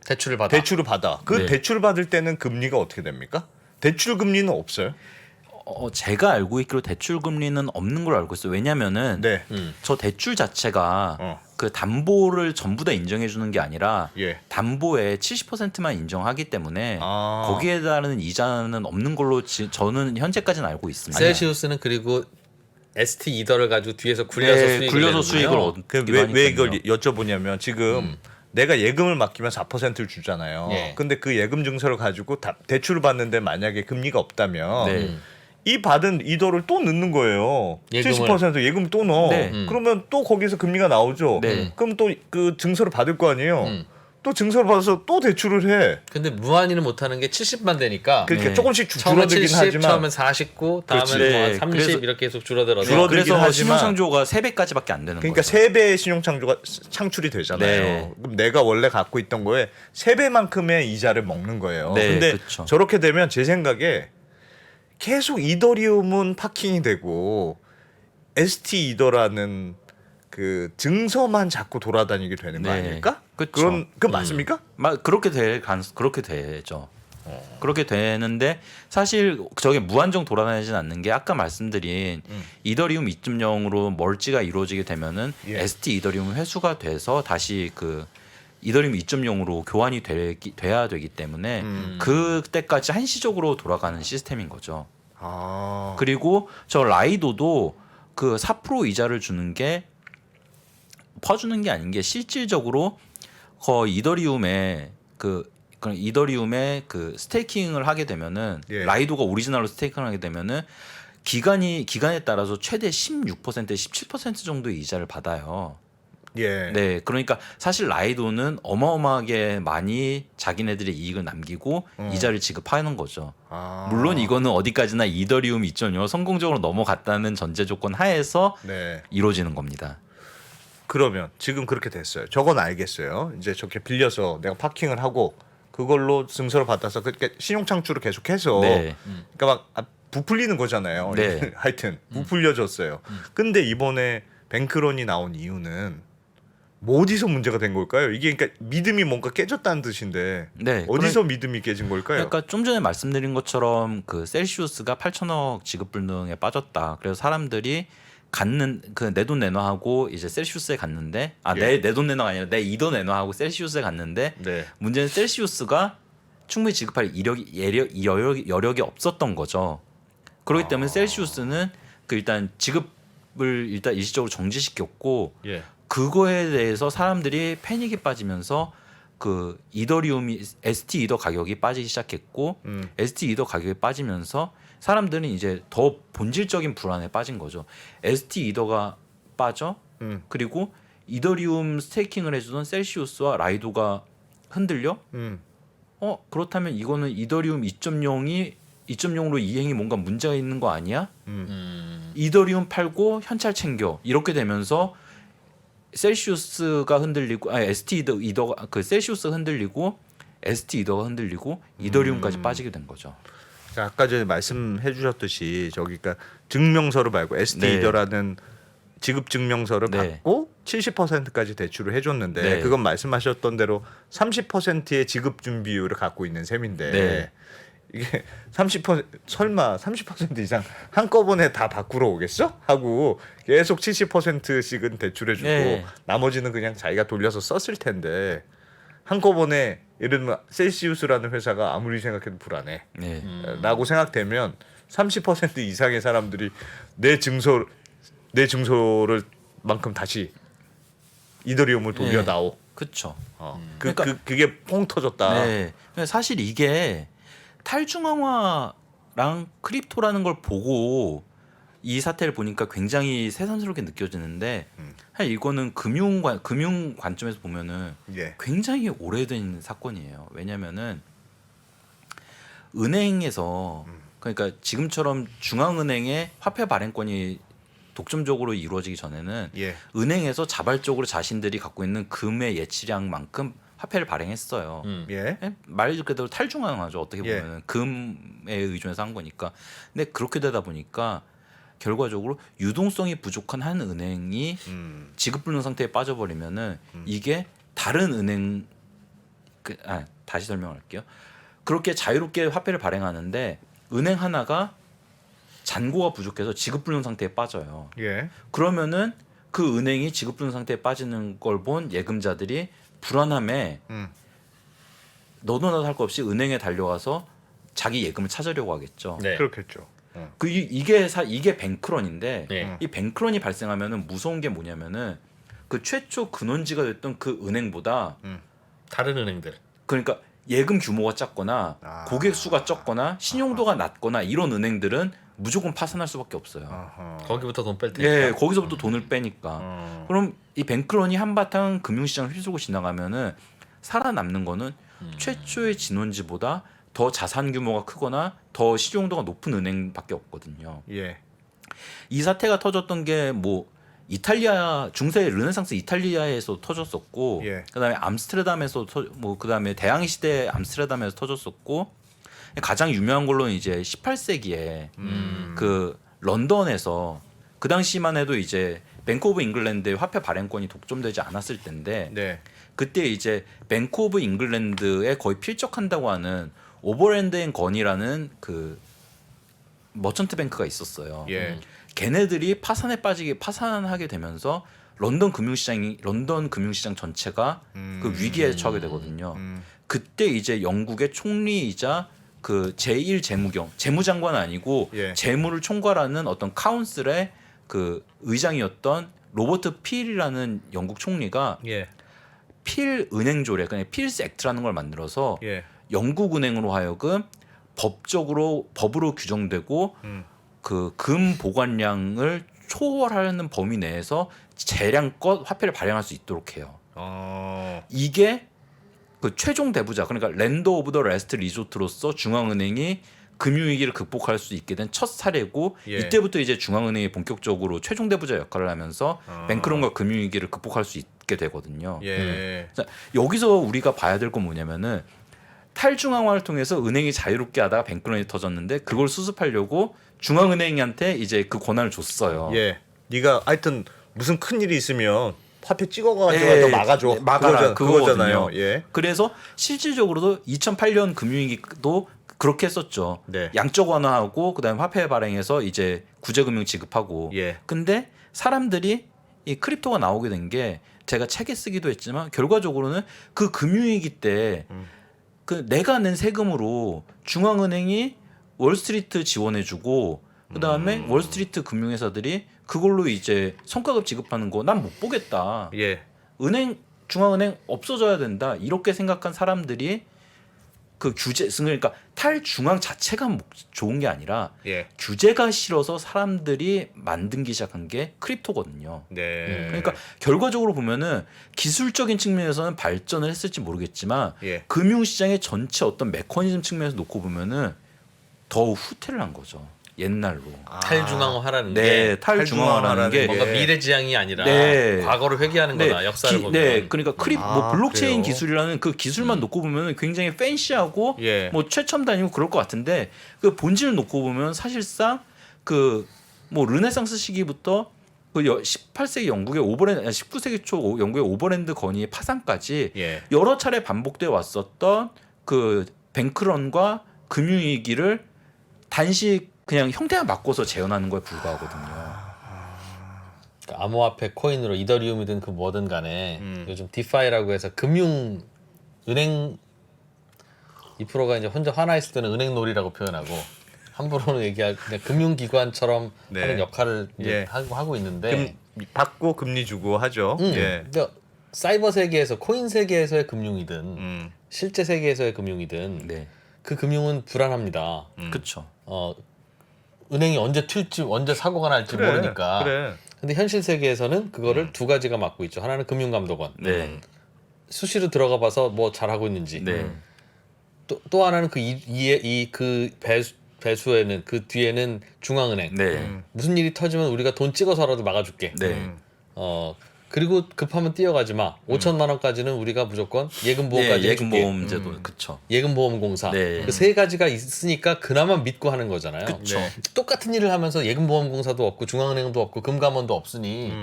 대출을 받아. 대출을 받아. 그 네. 대출을 받을 때는 금리가 어떻게 됩니까? 대출 금리는 없어요. 제가 알고 있기로 대출 금리는 없는 걸로 알고 있어요. 왜냐면은 네. 저 대출 자체가 어. 그 담보를 전부 다 인정해 주는 게 아니라 예. 담보의 70%만 인정하기 때문에 아. 거기에 따른 이자는 없는 걸로 저는 현재까지는 알고 있습니다. 셀시우스는 그리고 ST 이더를 가지고 뒤에서 굴려서 네, 수익을 굴려서 내는군요. 수익을 얻기도 왜 이걸 하니까요. 여쭤보냐면 지금 내가 예금을 맡기면 4%를 주잖아요. 예. 근데 그 예금 증서를 가지고 대출을 받는데 만약에 금리가 없다면 네. 이 받은 이더를 또 넣는 거예요. 예금을. 70% 예금 또 넣어. 네. 그러면 또 거기서 금리가 나오죠. 네. 그럼 또 그 증서를 받을 거 아니에요. 또 증서를 받아서 또 대출을 해. 근데 무한히는 못하는 게 70만 되니까 그러니까 네. 조금씩 처음에 줄어들긴 70, 하지만 처음엔 49, 다음엔 그렇지. 뭐 네. 30 그래서 이렇게 계속 줄어들어서 줄어들긴 그래서 하지만 신용창조가 3배까지밖에 안 되는 그러니까 거죠. 3배의 신용 창출이 되잖아요. 네. 그럼 내가 원래 갖고 있던 거에 3배만큼의 이자를 먹는 거예요. 네, 근데 그쵸. 저렇게 되면 제 생각에 계속 이더리움은 파킹이 되고 ST 이더라는 그 증서만 자꾸 돌아다니게 되는 거 네. 아닐까? 그쵸. 그 맞습니까? 그렇게 되죠. 그렇게 되는데 사실 저게 무한정 돌아다니진 않는 게 아까 말씀드린 이더리움 2.0으로 멀지가 이루어지게 되면은 예. ST 이더리움 회수가 돼서 다시 그 이더리움 2.0으로 교환이 돼야 되기 때문에 그때까지 한시적으로 돌아가는 시스템인 거죠. 아. 그리고 저 라이도도 그 4% 이자를 주는 게 퍼주는 게 아닌 게 실질적으로 이더리움의 그 스테이킹을 하게 되면은 예. 라이도가 오리지널로 스테이킹을 하게 되면은 기간에 따라서 최대 16% 17% 정도의 이자를 받아요. 예. 네, 그러니까 사실 라이도는 어마어마하게 많이 자기네들의 이익을 남기고 이자를 지급하는 거죠. 아. 물론 이거는 어디까지나 이더리움 2.0 성공적으로 넘어갔다는 전제 조건 하에서 네. 이루어지는 겁니다. 그러면 지금 그렇게 됐어요. 저건 알겠어요. 이제 저렇게 빌려서 내가 파킹을 하고 그걸로 증서를 받아서 그렇게 신용 창출을 계속해서 네. 그러니까 막 부풀리는 거잖아요. 네. 하여튼 부풀려졌어요. 근데 이번에 뱅크런이 나온 이유는 뭐 어디서 문제가 된 걸까요? 이게 그러니까 믿음이 뭔가 깨졌다는 뜻인데 네. 어디서 믿음이 깨진 걸까요? 그러니까 좀 전에 말씀드린 것처럼 그 셀시우스가 8천억 지급 불능에 빠졌다. 그래서 사람들이 내 돈 내놔하고 이제 셀시우스에 갔는데 예. 내 돈 내놔가 아니라 내 이돈 내놔하고 셀시우스에 갔는데 네. 문제는 셀시우스가 충분히 지급할 여력이 없었던 거죠. 그렇기 때문에 셀시우스는 그 일단 지급을 일단 일시적으로 정지시켰고 예. 그거에 대해서 사람들이 패닉에 빠지면서 그 이더리움이 ST 이더 가격이 빠지기 시작했고 ST 이더 가격이 빠지면서 사람들은 이제 더 본질적인 불안에 빠진 거죠. ST 이더가 빠져 그리고 이더리움 스테이킹을 해주던 셀시우스와 라이도가 흔들려. 그렇다면 이거는 이더리움 2.0로 이행이 뭔가 문제가 있는 거 아니야? 이더리움 팔고 현찰 챙겨 이렇게 되면서 셀시우스가 흔들리고 ST 이더가 그 셀시우스가 흔들리고 ST 이더가 흔들리고 이더리움까지 빠지게 된 거죠. 자, 아까 전에 말씀해 주셨듯이 저기가 증명서를 말고 ST 네. 이더라는 지급 증명서를 네. 받고 70%까지 대출을 해줬는데 네. 그건 말씀하셨던 대로 30%의 지급 준비율을 갖고 있는 셈인데 네. 이게 30% 설마 30% 이상 한꺼번에 다 바꾸러 오겠어? 하고 계속 70%씩은 대출해주고 네. 나머지는 그냥 자기가 돌려서 썼을 텐데 한꺼번에 예를 들면 셀시우스라는 회사가 아무리 생각해도 불안해 네. 라고 생각되면 30% 이상의 사람들이 내 증소를 만큼 다시 이더리움을 돌려다오. 그렇죠. 그게 퐁 터졌다. 네. 사실 이게 탈중앙화랑 크립토라는 걸 보고 이 사태를 보니까 굉장히 새삼스럽게 느껴지는데 사실 이거는 금융 관점에서 보면은 예. 굉장히 오래된 사건이에요. 왜냐면은 은행에서 그러니까 지금처럼 중앙은행의 화폐 발행권이 독점적으로 이루어지기 전에는 예. 은행에서 자발적으로 자신들이 갖고 있는 금의 예치량만큼 화폐를 발행했어요. 예. 말 그대로 탈중앙화죠. 어떻게 예. 보면 금에 의존해서 한 거니까. 근데 그렇게 되다 보니까 결과적으로 유동성이 부족한 한 은행이 지급불능 상태에 빠져버리면은 이게 다른 은행 다시 설명할게요. 그렇게 자유롭게 화폐를 발행하는데 은행 하나가 잔고가 부족해서 지급불능 상태에 빠져요. 예. 그러면은 그 은행이 지급불능 상태에 빠지는 걸 본 예금자들이 불안함에 너도 나도 할 거 없이 은행에 달려가서 자기 예금을 찾으려고 하겠죠. 네. 그렇겠죠. 이게 뱅크런인데 네. 이 뱅크런이 발생하면은 무서운 게 뭐냐면은 그 최초 근원지가 됐던 그 은행보다 다른 은행들. 그러니까 예금 규모가 작거나 고객 수가 적거나 신용도가 낮거나 이런 은행들은 무조건 파산할 수밖에 없어요. 거기부터 돈 뺄 테니까. 예, 거기서부터 돈을 빼니까. 그럼 이 뱅크런이 한바탕 금융시장을 휩쓸고 지나가면은 살아남는 거는 최초의 진원지보다 더 자산 규모가 크거나 더 신용도가 높은 은행밖에 없거든요. 예. 이 사태가 터졌던 게 뭐 이탈리아 중세 르네상스 이탈리아에서 터졌었고, 예. 그다음에 암스테르담에서 그다음에 대항해 시대 암스테르담에서 터졌었고, 가장 유명한 걸로는 이제 18세기에 그 런던에서 그 당시만 해도 이제 뱅크 오브 잉글랜드의 화폐 발행권이 독점되지 않았을 때인데 네. 그때 이제 뱅크 오브 잉글랜드에 거의 필적한다고 하는 오버랜드 앤 건이라는 그 머천트 뱅크가 있었어요. 예. 걔네들이 파산하게 되면서 런던 금융시장 전체가 그 위기에 처하게 되거든요. 그때 이제 영국의 총리이자 그 제1 재무장관은 아니고 예. 재무를 총괄하는 어떤 카운슬의 그 의장이었던 로버트 필이라는 영국 총리가 예. 필 은행조례, 그러니까 필스 액트라는 걸 만들어서 예. 영국 은행으로 하여금 법으로 규정되고 그 금 보관량을 초월하는 범위 내에서 재량껏 화폐를 발행할 수 있도록 해요. 이게 그 최종 대부자, 그러니까 랜더 오브 더 레스트 리조트로서 중앙은행이 금융위기를 극복할 수 있게 된 첫 사례고 예. 이때부터 이제 중앙은행이 본격적으로 최종 대부자 역할을 하면서 뱅크런과 금융위기를 극복할 수 있게 되거든요. 예. 자, 여기서 우리가 봐야 될 건 뭐냐면은 탈중앙화를 통해서 은행이 자유롭게 하다가 뱅크런이 터졌는데 그걸 수습하려고 중앙은행한테 이제 그 권한을 줬어요. 예. 네가 하여튼 무슨 큰 일이 있으면 화폐 찍어가지고 막아줘. 막아라 그거잖아요. 예. 그래서 실질적으로도 2008년 금융위기도 그렇게 했었죠. 네. 양적 완화하고 그다음에 화폐 발행해서 이제 구제금융 지급하고. 예. 근데 사람들이 이 크립토가 나오게 된 게 제가 책에 쓰기도 했지만 결과적으로는 그 금융위기 때 그 내가 낸 세금으로 중앙은행이 월스트리트 지원해주고 그다음에 월스트리트 금융회사들이 그걸로 이제 성과급 지급하는 거 난 못 보겠다. 예. 중앙은행 없어져야 된다. 이렇게 생각한 사람들이 그 그러니까 탈중앙 자체가 좋은 게 아니라 예. 규제가 싫어서 사람들이 만들기 시작한 게 크립토거든요. 네. 그러니까 결과적으로 보면은 기술적인 측면에서는 발전을 했을지 모르겠지만 예. 금융시장의 전체 어떤 메커니즘 측면에서 놓고 보면은 더욱 후퇴를 한 거죠. 옛날로. 탈중앙화하라는 네, 게 탈중앙화라는 게 뭔가 미래지향이 아니라 네. 과거를 회귀하는 거다. 역사를 보면. 네, 그러니까 블록체인 그래요? 기술이라는 그 기술만 놓고 보면 굉장히 팬시하고 예. 뭐 최첨단이고 그럴 것 같은데 그 본질을 놓고 보면 사실상 그 뭐 르네상스 시기부터 그 18세기 영국의 19세기 초 영국의 오버랜드 건의의 파산까지 예. 여러 차례 반복돼 왔었던 그 뱅크런과 금융위기를 단시 그냥 형태만 바꿔서 재현하는 거에 불과하거든요. 그러니까 암호화폐 코인으로 이더리움이든 그 뭐든 간에 요즘 디파이라고 해서 은행 2%가 이제 혼자 화나 있을 때는 은행 놀이라고 표현하고 함부로는 얘기할 그냥 금융기관처럼 네. 하는 역할을 이제 예. 하고 있는데 받고 금리 주고 하죠. 예. 그러니까 사이버 세계에서 코인 세계에서의 금융이든 실제 세계에서의 금융이든 네. 그 금융은 불안합니다. 그렇죠. 은행이 언제 튈지 언제 사고가 날지 그래, 모르니까. 그래. 근데 현실 세계에서는 그거를 두 가지가 맡고 있죠. 하나는 금융감독원. 네. 수시로 들어가 봐서 뭐 잘하고 있는지. 네. 또 하나는 그 배수에는 그 뒤에는 중앙은행. 네. 무슨 일이 터지면 우리가 돈 찍어서라도 막아줄게. 네. 그리고 급하면 뛰어가지 마. 5천만 원까지는 우리가 무조건 예금보험까지 예, 해줄게. 예금보험제도 그쵸. 예금보험공사. 네. 그 세 가지가 있으니까 그나마 믿고 하는 거잖아요. 그쵸. 네. 똑같은 일을 하면서 예금보험공사도 없고 중앙은행도 없고 금감원도 없으니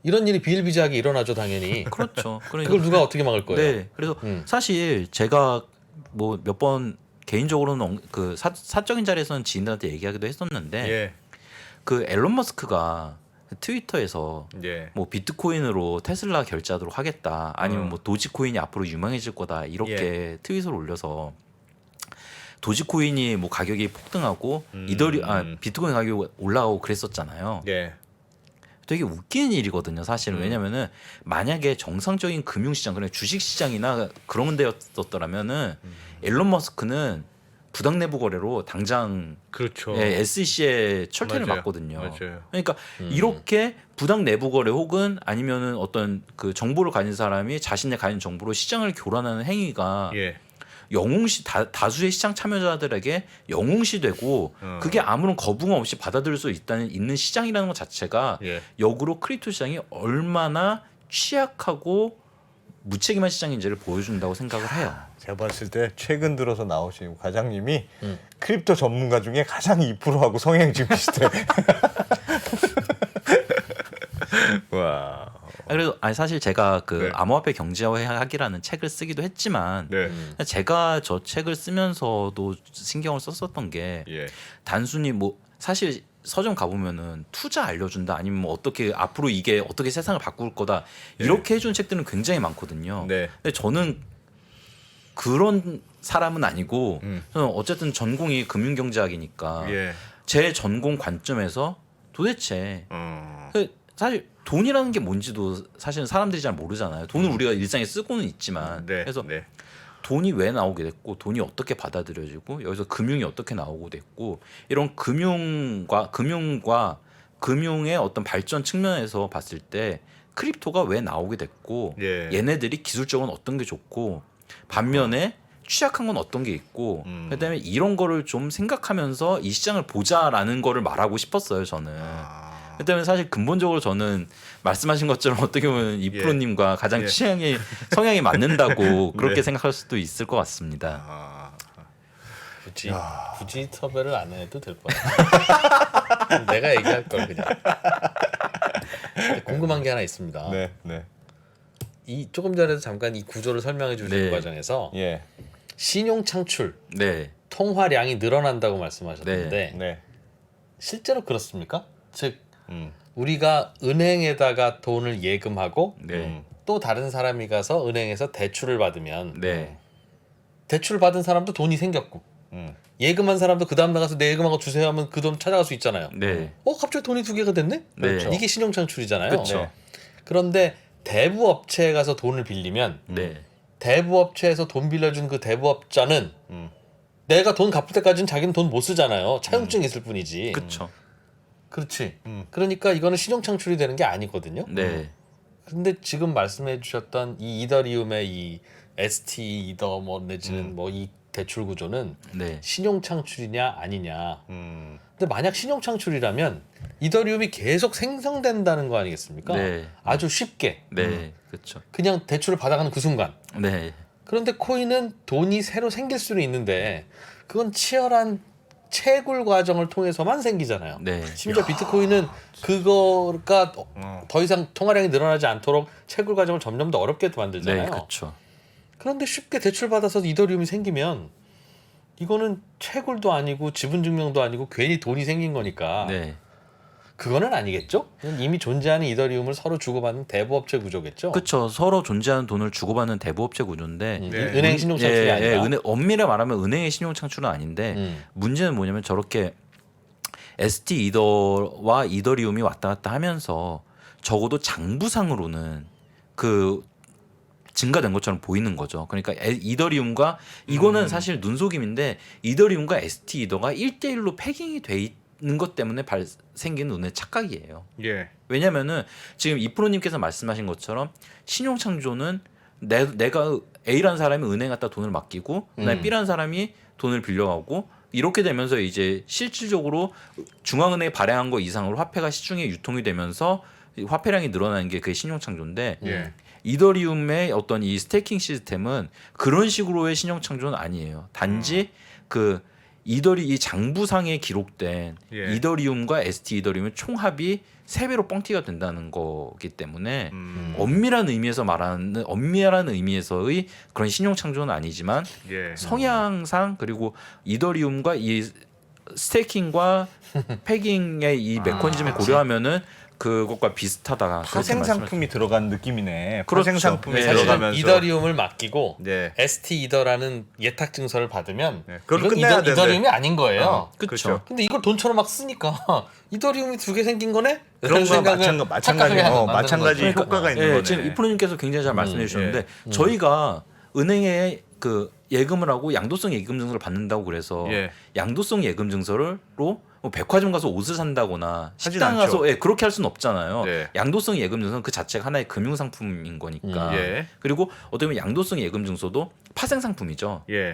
이런 일이 비일비재하게 일어나죠 당연히. 그렇죠. 그러니까 그걸 누가 어떻게 막을 거예요? 네. 그래서 사실 제가 뭐 몇 번 개인적으로는 그 사적인 자리에서는 지인들한테 얘기하기도 했었는데 예. 그 앨런 머스크가 트위터에서 예. 뭐 비트코인으로 테슬라 결제하도록 하겠다 아니면 뭐 도지코인이 앞으로 유명해질 거다 이렇게 트윗을 올려서 도지코인이 뭐 가격이 폭등하고 비트코인 가격이 올라가고 그랬었잖아요. 예. 되게 웃기는 일이거든요, 사실은. 왜냐면은 만약에 정상적인 금융시장, 그냥 주식시장이나 그런 데였었더라면은 앨런 머스크는 부당 내부 거래로 당장 그렇죠. SEC에 철퇴를 맞아요. 맞거든요. 맞아요. 그러니까 이렇게 부당 내부 거래 혹은 아니면은 어떤 그 정보를 가진 사람이 자신의 가진 정보로 시장을 교란하는 행위가 예. 영웅시 다수의 시장 참여자들에게 영웅시되고 그게 아무런 거부감 없이 받아들일 수 있는 시장이라는 것 자체가 예. 역으로 크립토 시장이 얼마나 취약하고 무책임한 시장인지를 보여준다고 생각을 해요. 제가 봤을 때 최근 들어서 나오신 과장님이 크립토 전문가 중에 가장 2%하고 성향이 지금 비슷해. 와. 그래서 아니 사실 제가 그 네. 암호화폐 경제학이라는 책을 쓰기도 했지만 네. 제가 저 책을 쓰면서도 신경을 썼었던 게 예. 단순히 뭐 사실 서점 가보면은 투자 알려준다 아니면 뭐 어떻게 앞으로 이게 어떻게 세상을 바꿀 거다 이렇게 해준 책들은 굉장히 많거든요. 네. 근데 저는 그런 사람은 아니고 저는 어쨌든 전공이 금융경제학이니까 예. 제 전공 관점에서 도대체 사실 돈이라는 게 뭔지도 사실은 사람들이 잘 모르잖아요. 돈을 우리가 일상에 쓰고는 있지만 네. 그래서 네. 돈이 왜 나오게 됐고 돈이 어떻게 받아들여지고 여기서 금융이 어떻게 나오고 됐고 이런 금융과 금융의 어떤 발전 측면에서 봤을 때 크립토가 왜 나오게 됐고 예. 얘네들이 기술적으로는 어떤 게 좋고 반면에 취약한 건 어떤 게 있고 그다음에 이런 거를 좀 생각하면서 이 시장을 보자라는 거를 말하고 싶었어요 저는. 그다음에 사실 근본적으로 저는 말씀하신 것처럼 어떻게 보면 이프로님과 가장 예. 성향이 맞는다고 그렇게 네. 생각할 수도 있을 것 같습니다. 굳이 섭외를 안 해도 될 뻔. 내가 얘기할 걸 그냥. 궁금한 게 하나 있습니다. 네. 네. 이 조금 전에도 잠깐 이 구조를 설명해 주시는 네. 과정에서 예. 신용 창출, 네, 통화량이 늘어난다고 말씀하셨는데 네. 실제로 그렇습니까? 즉 우리가 은행에다가 돈을 예금하고 네, 또 다른 사람이 가서 은행에서 대출을 받으면 네, 대출 받은 사람도 돈이 생겼고 예금한 사람도 그 다음 나가서 내 예금한 거 주세요 하면 그 돈 찾아갈 수 있잖아요. 네, 갑자기 돈이 두 개가 됐네? 그렇죠. 이게 신용 창출이잖아요. 그렇죠. 네. 그런데 대부업체에 가서 돈을 빌리면 네, 대부업체에서 돈 빌려준 그 대부업자는 내가 돈 갚을 때까지는 자기는 돈 못 쓰잖아요. 차용증이 있을 뿐이지. 그렇죠. 그렇지. 그러니까 이거는 신용 창출이 되는 게 아니거든요. 네, 근데 지금 말씀해 주셨던 이 이더리움의 이 ST 이더 뭐 내지는 뭐 이 대출 구조는 네, 신용 창출이냐 아니냐. 근데 만약 신용 창출이라면 이더리움이 계속 생성된다는 거 아니겠습니까? 네. 아주 쉽게 네, 그렇죠. 그냥 대출을 받아가는 그 순간. 네, 그런데 코인은 돈이 새로 생길 수는 있는데 그건 치열한 채굴 과정을 통해서만 생기잖아요. 네, 심지어 비트코인은 그거가 더 이상 통화량이 늘어나지 않도록 채굴 과정을 점점 더 어렵게 만들잖아요. 네, 그렇죠. 그런데 쉽게 대출받아서 이더리움이 생기면 이거는 채굴도 아니고 지분 증명도 아니고 괜히 돈이 생긴 거니까 네, 그거는 아니겠죠? 그건 이미 존재하는 이더리움을 서로 주고받는 대부업체 구조겠죠. 그렇죠. 서로 존재하는 돈을 주고받는 대부업체 구조인데 네. 은행 신용 창출이 아니라. 엄밀히 말하면 은행의 신용 창출은 아닌데 문제는 뭐냐면 저렇게 ST 이더와 이더리움이 왔다 갔다 하면서 적어도 장부상으로는 그 증가된 것처럼 보이는 거죠. 그러니까 이더리움과 이거는 사실 눈속임인데 이더리움과 ST 이더가 1대1로 패깅이 돼 있는 것 때문에 생긴 눈의 착각이에요. 예. 왜냐면은 지금 이프로님께서 말씀하신 것처럼 신용창조는 내가 A라는 사람이 은행 갖다 돈을 맡기고 그다음에 B라는 사람이 돈을 빌려가고 이렇게 되면서 이제 실질적으로 중앙은행이 발행한 거 이상으로 화폐가 시중에 유통이 되면서 화폐량이 늘어나는 게 그게 신용창조인데 예. 이더리움의 어떤 이 스테이킹 시스템은 그런 식으로의 신용창조는 아니에요. 단지 그 이 장부상에 기록된 예. 이더리움과 ST 이더리움의 총합이 3배로 뻥튀기가 된다는 거기 때문에 엄밀한 의미에서의 그런 신용 창조는 아니지만 예. 성향상 그리고 이더리움과 이 스테이킹과 패깅의 이 메커니즘을 고려하면은 그것과 비슷하다. 파생 상품이 들어간 느낌이네. 그렇죠. 파생 상품이 네. 사실은 들어가면서 이더리움을 맡기고 네. ST 이더라는 예탁 증서를 받으면 네. 그걸 이건 끝내야 되는데. 이더리움이 아닌 거예요. 그렇죠. 근데 이걸 돈처럼 막 쓰니까 이더리움이 2개 생긴 거네? 그런 거와 생각을 마찬가지 착각하게 만드는 마찬가지 거죠. 효과가 있는 예, 거네. 지금 이프로님께서 굉장히 잘 말씀해 주셨는데 저희가 은행에 그 예금을 하고 양도성 예금 증서를 받는다고 그래서 예. 양도성 예금 증서로 뭐 백화점 가서 옷을 산다거나 하진 식당 않죠. 가서 그렇게 할 수는 없잖아요. 네. 양도성 예금 증서는 그 자체가 하나의 금융 상품인 거니까. 예. 그리고 어떻게 보면 양도성 예금 증서도 파생 상품이죠. 예.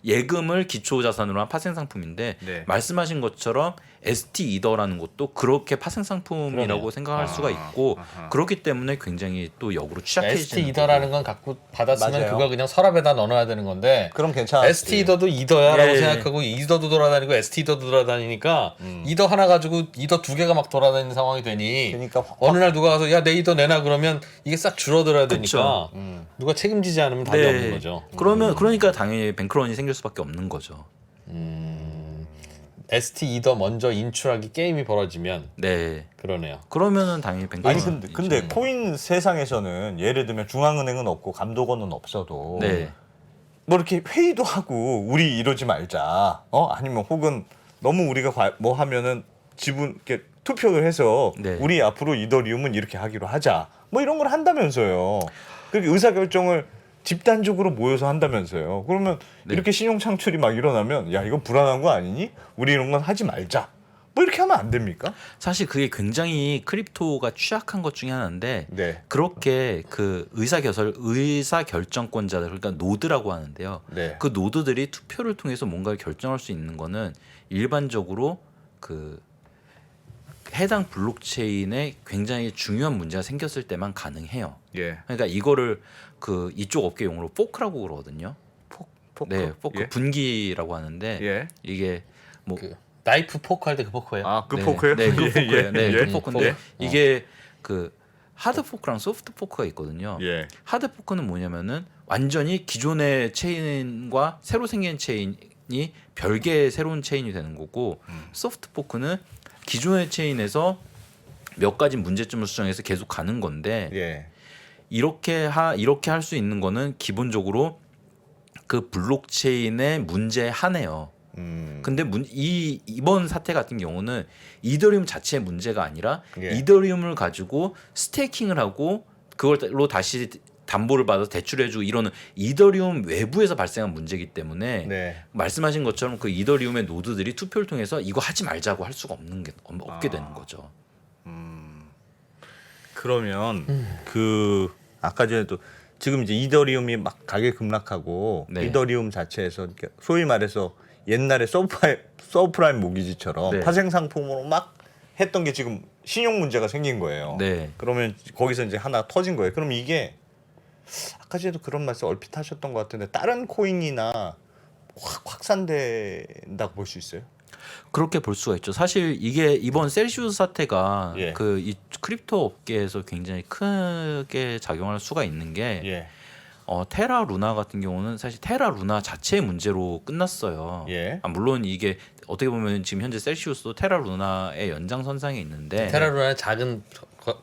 예금을 기초 자산으로 한 파생 상품인데 네. 말씀하신 것처럼 ST 이더라는 것도 그렇게 파생 상품이라고 그러네요. 생각할 수가 있고 그렇기 때문에 굉장히 또 역으로 ST 취약해지는 이더라는 건 갖고 받았으면 맞아요. 그걸 그냥 서랍에다 넣어놔야 되는 건데 그럼 괜찮았지. ST 이더도 이더야라고 예. 생각하고 이더도 돌아다니고 ST 이더도 돌아다니니까 이더 하나 가지고 이더 2개가 막 돌아다니는 상황이 되니 그러니까 어느 날 누가 가서 야 내 이더 내놔 그러면 이게 싹 줄어들어야 되니까 그쵸. 누가 책임지지 않으면 답이 없는 거죠. 그러니까 당연히 뱅크런이 생길 수밖에 없는 거죠. ST 이더 먼저 인출하기 게임이 벌어지면 네. 그러네요. 그러면은 당연히 뱅크런. 아니 근데 코인 세상에서는 예를 들면 중앙은행은 없고 감독원은 없어도 네. 뭐 이렇게 회의도 하고 우리 이러지 말자. 아니면 혹은 너무 우리가 뭐 하면은 지분 이렇게 투표를 해서 네. 우리 앞으로 이더리움은 이렇게 하기로 하자. 뭐 이런 걸 한다면서요. 그렇게 의사 결정을 집단적으로 모여서 한다면서요. 그러면 네. 이렇게 신용 창출이 막 일어나면 야 이거 불안한 거 아니니? 우리 이런 건 하지 말자. 뭐 이렇게 하면 안 됩니까? 사실 그게 굉장히 크립토가 취약한 것 중에 하나인데 네. 그렇게 그 의사 결정권자들 그러니까 노드라고 하는데요. 네. 그 노드들이 투표를 통해서 뭔가를 결정할 수 있는 거는 일반적으로 그 해당 블록체인에 굉장히 중요한 문제가 생겼을 때만 가능해요. 예. 그러니까 이거를 그 이쪽 업계 용어로 포크라고 그러거든요. 포크? 네, 포크 예. 분기라고 하는데 예. 이게 뭐 그 나이프 포크 할 때 그 포크예요. 아, 그 네, 포크요? 네, 그 포크예요. 네, 예. 그 포크인데 이게 그 하드 포크랑 소프트 포크가 있거든요. 예. 하드 포크는 뭐냐면은 완전히 기존의 체인과 새로 생긴 체인이 별개의 새로운 체인이 되는 거고 소프트 포크는 기존의 체인에서 몇 가지 문제점을 수정해서 계속 가는 건데 예. 이렇게 할 수 있는 거는 기본적으로 그 블록체인의 문제에 한해요. 근데 이번 사태 같은 경우는 이더리움 자체의 문제가 아니라 예. 이더리움을 가지고 스테이킹을 하고 그걸로 다시 담보를 받아서 대출해주고 이러는 이더리움 외부에서 발생한 문제이기 때문에 네. 말씀하신 것처럼 그 이더리움의 노드들이 투표를 통해서 이거 하지 말자고 할 수가 없게 되는 거죠. 그러면 그 아까 전에도 지금 이제 이더리움이 막 가격 급락하고 네. 이더리움 자체에서 이렇게 소위 말해서 옛날에 서브프라임 모기지처럼 네. 파생 상품으로 막 했던 게 지금 신용 문제가 생긴 거예요. 네. 그러면 거기서 이제 하나 터진 거예요. 그럼 이게 아까 전에도 그런 말씀 얼핏 하셨던 것 같은데 다른 코인이나 확산된다고 볼 수 있어요? 그렇게 볼 수가 있죠. 사실 이게 이번 셀시우스 사태가 예. 그 이 크립토 업계에서 굉장히 크게 작용할 수가 있는 게 예. 테라 루나 같은 경우는 사실 테라 루나 자체의 문제로 끝났어요. 예. 물론 이게 어떻게 보면 지금 현재 셀시우스도 테라 루나의 연장선상에 있는데 테라루나는 작은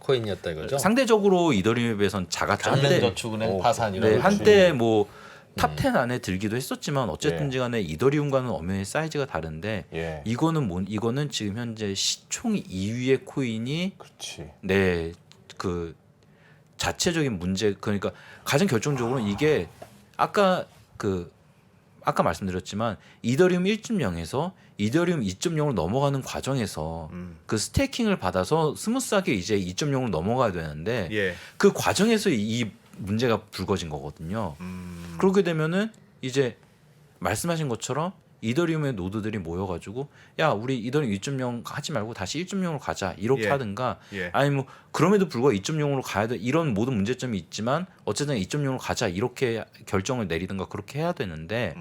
코인이었다 이거죠. 상대적으로 이더리움에 비해서는 작았죠. 강릉저축은행 파산 이런 네, 거. 한때 뭐 탑 10 안에 들기도 했었지만 어쨌든지 간에 이더리움과는 엄연히 사이즈가 다른데 예. 이거는 지금 현재 시총 2위의 코인이 그렇지. 네, 그 자체적인 문제 그러니까 가장 결정적으로 이게 아까 말씀드렸지만 이더리움 1.0에서 이더리움 2.0으로 넘어가는 과정에서 그 스테이킹을 받아서 스무스하게 이제 2.0으로 넘어가야 되는데 예. 그 과정에서 이 문제가 불거진 거거든요. 그렇게 되면은 이제 말씀하신 것처럼 이더리움의 노드들이 모여가지고 야 우리 이더리움 2.0 하지 말고 다시 1.0으로 가자 이렇게 예. 하든가 예. 아니 뭐 그럼에도 불구하고 2.0으로 가야 돼 이런 모든 문제점이 있지만 어쨌든 2.0으로 가자 이렇게 결정을 내리든가 그렇게 해야 되는데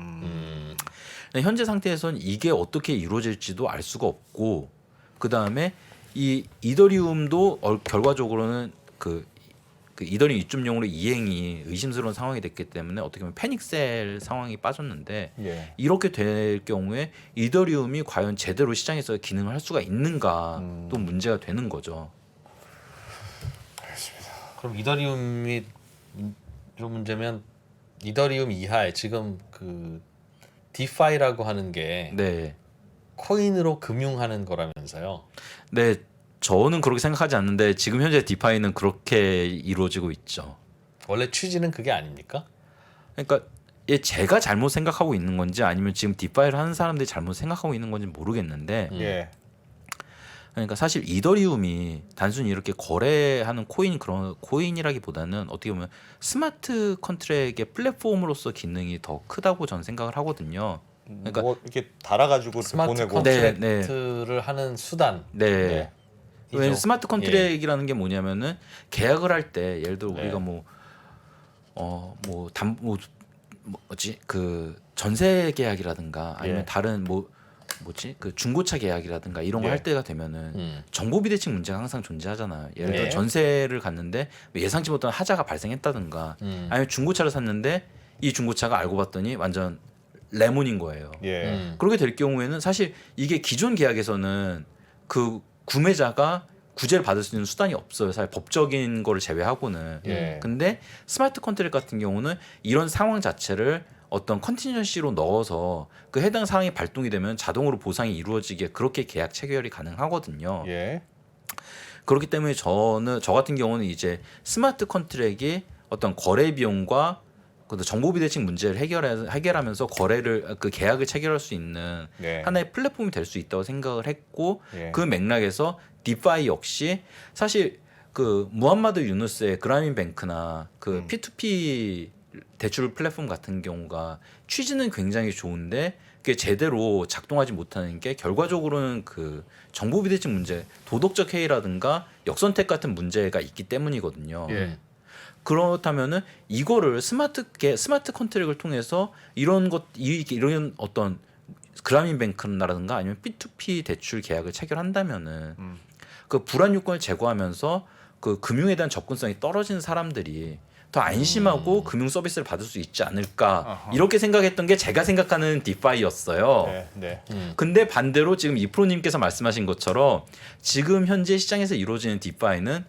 현재 상태에서는 이게 어떻게 이루어질지도 알 수가 없고 그 다음에 이 이더리움도 결과적으로는 그 이더리움 2.0으로 이행이 의심스러운 상황이 됐기 때문에 어떻게 보면 패닉셀 상황이 빠졌는데 예. 이렇게 될 경우에 이더리움이 과연 제대로 시장에서 기능을 할 수가 있는가 또 문제가 되는 거죠. 그럼 이더리움이 좀 문제면 이더리움 이하에 지금 그 디파이라고 하는 게 네, 코인으로 금융하는 거라면서요. 네. 저는 그렇게 생각하지 않는데 지금 현재 디파이는 그렇게 이루어지고 있죠. 원래 취지는 그게 아닙니까? 그러니까 제가 잘못 생각하고 있는 건지 아니면 지금 디파이를 하는 사람들이 잘못 생각하고 있는 건지 모르겠는데 예. 그러니까 사실 이더리움이 단순히 이렇게 거래하는 그런 코인이라기보다는 어떻게 보면 스마트 컨트랙의 플랫폼으로서 기능이 더 크다고 저는 생각을 하거든요. 그러니까 뭐 이렇게 달아가지고 이렇게 스마트 보내고. 컨트랙트를 하는 수단. 네. 왜냐면 이죠. 스마트 컨트랙이라는 게 뭐냐면은 계약을 할 때 예를 들어 우리가 그 전세 계약이라든가 아니면 예. 다른 그 중고차 계약이라든가 이런 거 예. 할 때가 되면은 정보 비대칭 문제가 항상 존재하잖아요. 예를 들어 예. 전세를 갔는데 예상치 못한 하자가 발생했다든가 아니면 중고차를 샀는데 이 중고차가 알고 봤더니 완전 레몬인 거예요. 예. 그렇게 될 경우에는 사실 이게 기존 계약에서는 그 구매자가 구제를 받을 수 있는 수단이 없어요. 사실 법적인 거를 제외하고는. 예. 근데 스마트 컨트랙 같은 경우는 이런 상황 자체를 어떤 컨티전시로 넣어서 그 해당 사항이 발동이 되면 자동으로 보상이 이루어지게 그렇게 계약 체결이 가능하거든요. 예. 그렇기 때문에 저 같은 경우는 이제 스마트 컨트랙이 어떤 거래 비용과 그 정보 비대칭 문제를 해결하면서 그 계약을 체결할 수 있는 네. 하나의 플랫폼이 될 수 있다고 생각을 했고 예. 그 맥락에서 디파이 역시 사실 그 무함마드 유누스의 그라민 뱅크나 그 P2P 대출 플랫폼 같은 경우가 취지는 굉장히 좋은데 그게 제대로 작동하지 못하는 게 결과적으로는 그 정보 비대칭 문제, 도덕적 해이라든가 역선택 같은 문제가 있기 때문이거든요. 예. 그렇다면은 이거를 스마트 컨트랙을 통해서 이런 어떤 그라민 뱅크라든가 아니면 P2P 대출 계약을 체결한다면은 그 불안 요건을 제거하면서 그 금융에 대한 접근성이 떨어진 사람들이 더 안심하고 금융 서비스를 받을 수 있지 않을까 이렇게 생각했던 게 제가 생각하는 디파이였어요. 네. 네. 근데 반대로 지금 이프로님께서 말씀하신 것처럼 지금 현재 시장에서 이루어지는 디파이는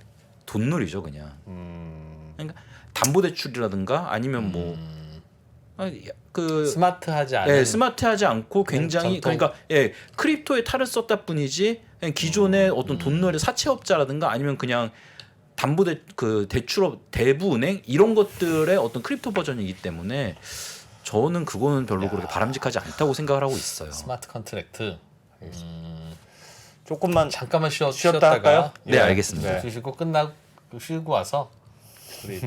돈놀이죠 그냥. 그러니까 담보대출이라든가 아니면 스마트하지 않은 스마트하지 않고 굉장히 전통. 그러니까 크립토에 탈을 썼다 뿐이지 그냥 기존의 어떤 돈놀이 사채업자라든가 아니면 그냥 대출업 대부은행 이런 것들의 어떤 크립토 버전이기 때문에 저는 그거는 별로 그렇게 바람직하지 않다고 생각을 하고 있어요. 스마트 컨트랙트. 조금만 잠깐만 쉬었다 쉬었다가 할까요? 네, 알겠습니다. 네. 쉬고 쉬고 와서 우리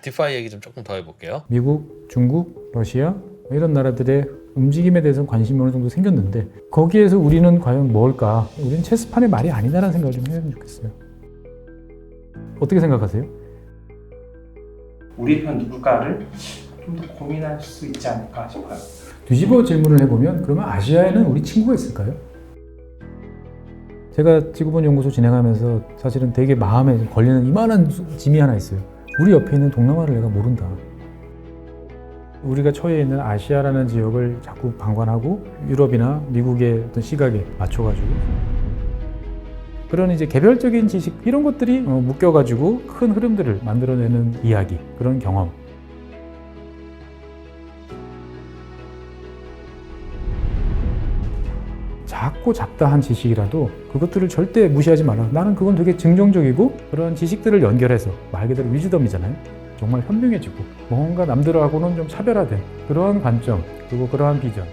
디파이 얘기 좀 조금 더 해볼게요. 미국, 중국, 러시아 이런 나라들의 움직임에 대해서는 관심이 어느 정도 생겼는데 거기에서 우리는 과연 뭘까? 우리는 체스판의 말이 아니다라는 생각을 좀 해야 좋겠어요. 어떻게 생각하세요? 우리 편 누굴까를 좀 더 고민할 수 있지 않을까 싶어요. 뒤집어 질문을 해보면 그러면 아시아에는 우리 친구가 있을까요? 제가 지구본 연구소 진행하면서 사실은 되게 마음에 걸리는 이만한 짐이 하나 있어요. 우리 옆에 있는 동남아를 내가 모른다. 우리가 처해 있는 아시아라는 지역을 자꾸 방관하고 유럽이나 미국의 어떤 시각에 맞춰가지고 그런 이제 개별적인 지식 이런 것들이 묶여가지고 큰 흐름들을 만들어내는 이야기, 그런 경험. 작고 잡다한 지식이라도 그것들을 절대 무시하지 말라. 나는 그건 되게 긍정적이고 그런 지식들을 연결해서 말 그대로 위즈덤이잖아요. 정말 현명해지고 뭔가 남들하고는 좀 차별화된 그러한 관점 그리고 그러한 비전